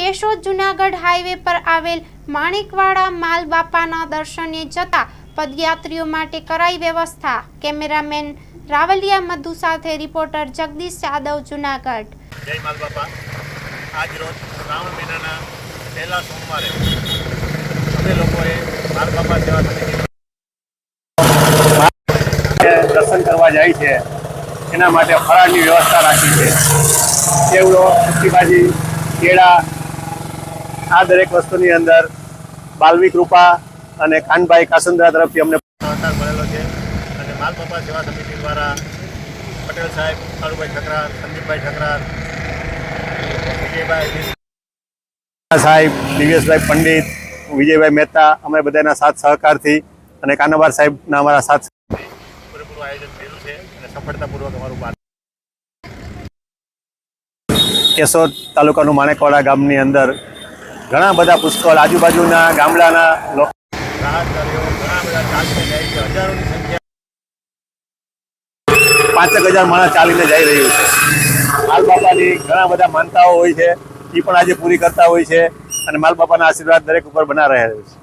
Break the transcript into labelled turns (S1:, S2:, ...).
S1: Keshod Junagadh highway પર આવેલ માણેકવાડા માલ બાપાના દર્શને જતા પદયાત્રીઓ માટે કરાઈ વ્યવસ્થા। કેમેરામેન રાવલિયા મધુ સાથે રિપોર્ટર જગદીશ યાદવ, જુનાગઢ।
S2: જય માલ બાપા। આજ રોજ શ્રાવણ મહિનાના પહેલા સોમવારે અમે લોકોએ માલ બાપા સેવા સમિતિ દર્શન કરવા જાય છે, એના માટે ફરાળની વ્યવસ્થા રાખી છે। સેવડો, ભાજી, કેળા, આ દરેક વસ્તુની અંદર બાલવી કૃપા અને કાનભાઈ કાસંદ્રા તરફથી અમને સહકાર મળેલો છે અને માલ બાપા સેવા સમિતિ દ્વારા પટેલ સાહેબ, કાળુભાઈ ઠકરાર, સંદીપભાઈ ઠકરાર, વિજયભાઈ સાહેબ, દિવ્યેશભાઈ પંડિત, વિજયભાઈ મહેતા, અમે બધાના સાથ સહકારથી અને કાનાબાર સાહેબના અમારા સાથ પૂરેપૂરું આયોજન થયેલું છે અને સફળતાપૂર્વક અમારું કેશોદ તાલુકાનું માણેકવાડા ગામની અંદર ઘણા બધા પુષ્કળ આજુબાજુના ગામડાના લોકો રાહતકારીઓ ઘણા બધા ચાલીને જાય છે। હજારોની સંખ્યા 5,000 માણસ ચાલીને જઈ રહ્યું છે। માલ બાપાની ઘણા બધા માનતાઓ હોય છે, એ પણ આજે પૂરી કરતા હોય છે અને માલ બાપાના આશીર્વાદ દરેક ઉપર બના રહે છે।